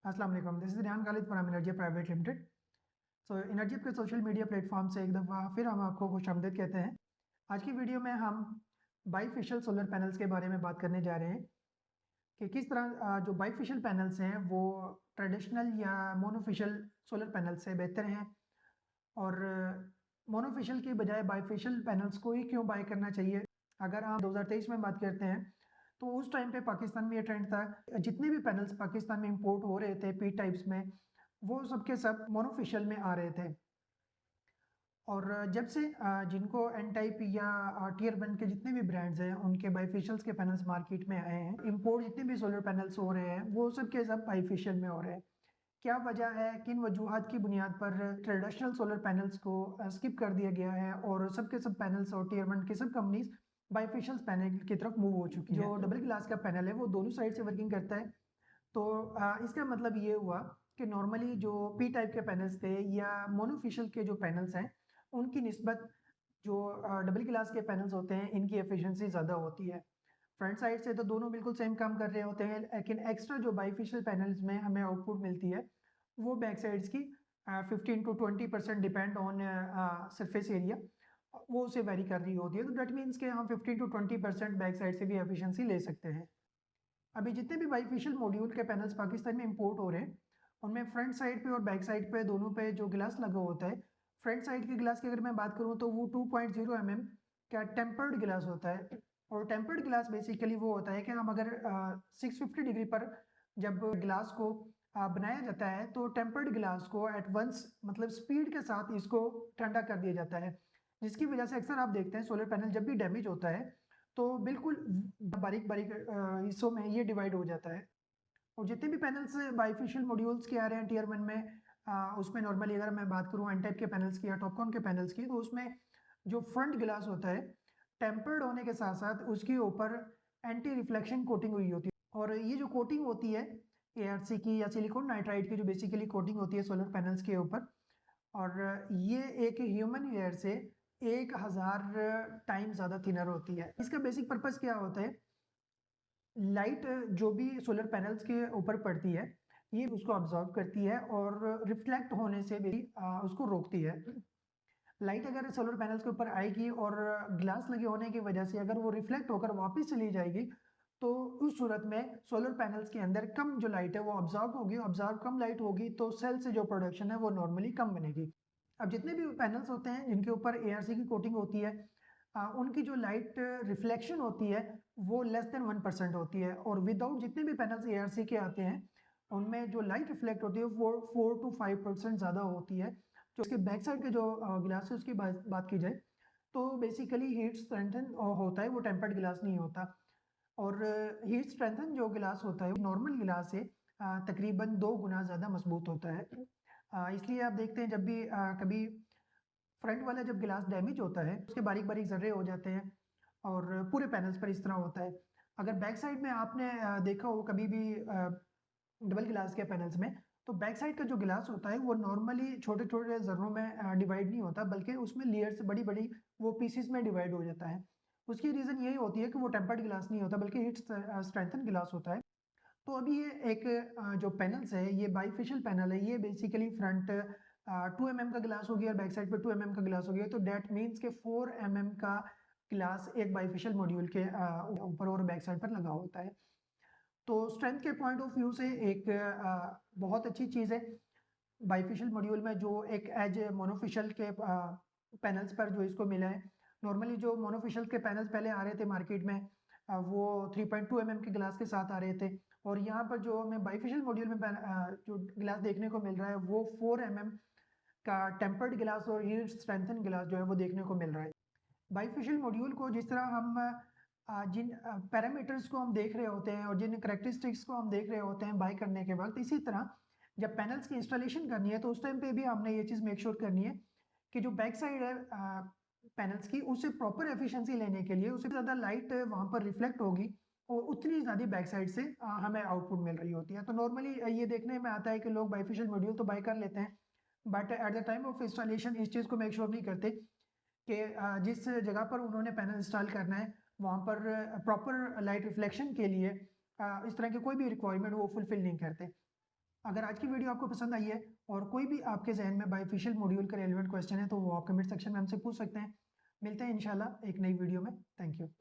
अस्सलाम वालेकुम, this is Riyan Khalid from energy private limited. So energy के सोशल मीडिया प्लेटफॉर्म से एक दफ़ा फिर हम आपको खुशामदीद कहते हैं। आज की वीडियो में हम बाईफेशियल सोलर पैनल्स के बारे में बात करने जा रहे हैं कि किस तरह जो बाईफेशियल पैनल्स हैं वो ट्रेडिशनल या मोनोफेशियल सोलर पैनल से बेहतर हैं और मोनोफेशियल की बजाय बाईफेशियल पैनल्स को ही क्यों बाय करना चाहिए। अगर हम 2023 में बात करते हैं तो उस टाइम पे पाकिस्तान में ये ट्रेंड था, जितने भी पैनल्स पाकिस्तान में इंपोर्ट हो रहे थे पी टाइप्स में, वो सब के सब मोनोफेशियल में आ रहे थे। और जब से जिनको एन टाइप या टियर वन के जितने भी ब्रांड्स हैं उनके बाईफेशियल्स के पैनल्स मार्केट में आए हैं, इंपोर्ट जितने भी सोलर पैनल्स हो रहे हैं वो सब के सब बाईफेशियल में हो रहे हैं। क्या वजह है, किन वजूहात की बुनियाद पर ट्रेडिशनल सोलर पैनल्स को स्किप कर दिया गया है और सब के सब पैनल्स और टियर वन की सब कंपनीज बाईफेशियल पैनल की तरफ मूव हो चुकी है। जो डबल ग्लास का पैनल है वो दोनों साइड से वर्किंग करता है। तो इसका मतलब ये हुआ कि नॉर्मली जो पी टाइप के पैनल्स थे या मोनोफेशियल के जो पैनल्स हैं उनकी निस्बत जो डबल ग्लास के पैनल्स होते हैं इनकी एफिशिएंसी ज़्यादा होती है। फ्रंट साइड से तो दोनों बिल्कुल सेम काम कर रहे होते हैं, लेकिन एक्स्ट्रा जो बाईफेशियल पैनल्स में हमें आउटपुट मिलती है वो बैक साइड्स की 15 to 20% depend on surface area वो उसे वेरी कर रही होती है। तो डेट मीन्स के हम 15 to 20% बैक साइड से भी एफिशिएंसी ले सकते हैं। अभी जितने भी बाईफेशियल मॉड्यूल के पैनल्स पाकिस्तान में इंपोर्ट हो रहे हैं उनमें फ्रंट साइड पे और बैक साइड पे दोनों पे जो गिलास लगा होता है, फ्रंट साइड के गिलास की अगर मैं बात करूँ तो वो 2.0 mm का टेम्पर्ड गिलास होता है। और टेम्पर्ड गिलास बेसिकली वो होता है कि हम अगर 650 डिग्री पर जब गिलास को बनाया जाता है तो टेम्पर्ड गिलास को एट वंस मतलब स्पीड के साथ इसको ठंडा कर दिया जाता है, जिसकी वजह से अक्सर आप देखते हैं सोलर पैनल जब भी डैमेज होता है तो बिल्कुल बारीक बारीक हिस्सों में ये डिवाइड हो जाता है। और जितने भी पैनल्स बाईफेशियल मॉड्यूल्स के आ रहे हैं टियर वन में, उसमें नॉर्मली अगर मैं बात करूँ एन टाइप के पैनल्स की या टॉपकॉन के पैनल्स की, तो उसमें जो फ्रंट ग्लास होता है टेम्पर्ड होने के साथ साथ उसके ऊपर एंटी रिफ्लेक्शन कोटिंग हुई होती है। और ये जो कोटिंग होती है एआरसी की या सिलिकॉन नाइट्राइड की जो बेसिकली कोटिंग होती है सोलर पैनल्स के ऊपर, और ये एक ह्यूमन हेयर से 1000 टाइम ज़्यादा थिनर होती है। इसका बेसिक पर्पज़ क्या होता है, लाइट जो भी सोलर पैनल्स के ऊपर पड़ती है ये उसको ऑब्जॉर्व करती है और रिफ्लेक्ट होने से भी उसको रोकती है। लाइट अगर सोलर पैनल्स के ऊपर आएगी और ग्लास लगे होने की वजह से अगर वो रिफ्लेक्ट होकर वापस चली जाएगी तो उस सूरत में सोलर पैनल्स के अंदर कम जो लाइट है वो ऑब्जॉर्व होगी, ऑब्जॉर्व कम लाइट होगी तो सेल से जो प्रोडक्शन है वो नॉर्मली कम बनेगी। अब जितने भी पैनल्स होते हैं जिनके ऊपर एआरसी की कोटिंग होती है उनकी जो लाइट रिफ्लेक्शन होती है वो लेस देन 1% होती है। और विदाउट जितने भी पैनल्स एआरसी के आते हैं उनमें जो लाइट रिफ्लेक्ट होती है वो 4 to 5% ज़्यादा होती है। जो उसके बैक साइड के जो गिलास है उसकी बात की जाए तो बेसिकली हीट स्ट्रेंथन होता है, वो टेम्पर्ड गिलास नहीं होता। और हीट स्ट्रेंथन जो गिलास होता है नॉर्मल गिलास से तकरीबन 2 गुना ज़्यादा मजबूत होता है। इसलिए आप देखते हैं जब भी कभी फ्रंट वाला जब गिलास डैमेज होता है उसके बारीक बारीक जर्रे हो जाते हैं और पूरे पैनल्स पर इस तरह होता है। अगर बैक साइड में आपने देखा हो कभी भी डबल गिलास के पैनल्स में, तो बैक साइड का जो गिलास होता है वो नॉर्मली छोटे छोटे जर्रों में डिवाइड नहीं होता बल्कि उसमें लेयर्स बड़ी बड़ी वो पीसीस में डिवाइड हो जाता है। उसकी रीज़न यही होती है कि वो टेम्पर्ड गिलास नहीं होता बल्कि हीट स्ट्रेंथन गिलास होता है। तो अभी ये एक जो पैनल्स है ये बाईफेशियल पैनल है, ये बेसिकली फ्रंट 2 mm का गिलास हो गया और बैक साइड पे 2 mm का गिलास हो गया, तो डेट मीन्स के 4 mm का गिलास एक बाईफेशियल मॉड्यूल के ऊपर और बैक साइड पर लगा होता है। तो स्ट्रेंथ के पॉइंट ऑफ व्यू से एक बहुत अच्छी चीज़ है बाईफेशियल मॉड्यूल में जो एक एज मोनोफेशियल के पैनल्स पर जो इसको मिला है। नॉर्मली जो मोनोफेशियल के पैनल्स पहले आ रहे थे मार्केट में वो 3.2 mm के गिलास के साथ आ रहे थे, और यहाँ पर जो हमें बाईफेशियल मॉड्यूल में जो गिलास देखने को मिल रहा है वो 4 mm का टेम्पर्ड गिलास और हीट स्ट्रेंथन गिलास जो है वो देखने को मिल रहा है। बाईफेशियल मॉड्यूल को जिस तरह हम जिन पैरामीटर्स को हम देख रहे होते हैं और जिन करेक्टरिस्टिक्स को हम देख रहे होते हैं बाय करने के वक्त, इसी तरह जब पैनल्स की इंस्टॉलेशन करनी है तो उस टाइम पे भी हमने ये चीज़ मेक श्योर करनी है कि जो बैक साइड है पैनल्स की उससे प्रॉपर एफिशिएंसी लेने के लिए उससे ज़्यादा लाइट वहाँ पर रिफ्लेक्ट होगी और उतनी ज़्यादा बैक साइड से हमें आउटपुट मिल रही होती है। तो नॉर्मली ये देखने में आता है कि लोग बाईफेशियल मॉड्यूल तो बाय कर लेते हैं but at the time of installation इस चीज़ को मेक श्योर नहीं करते कि जिस जगह पर उन्होंने पैनल इंस्टॉल करना है वहाँ पर प्रॉपर लाइट रिफ्लेक्शन के लिए इस तरह की कोई भी रिक्वायरमेंट वो फुलफिल नहीं करते। अगर आज की वीडियो आपको पसंद आई है और कोई भी आपके जहन में बाईफिशियल मॉड्यूल का रेलिवेंट क्वेश्चन है तो वो आप कमेंट सेक्शन में हमसे पूछ सकते हैं। मिलते हैं इंशाल्लाह एक नई वीडियो में। Thank you.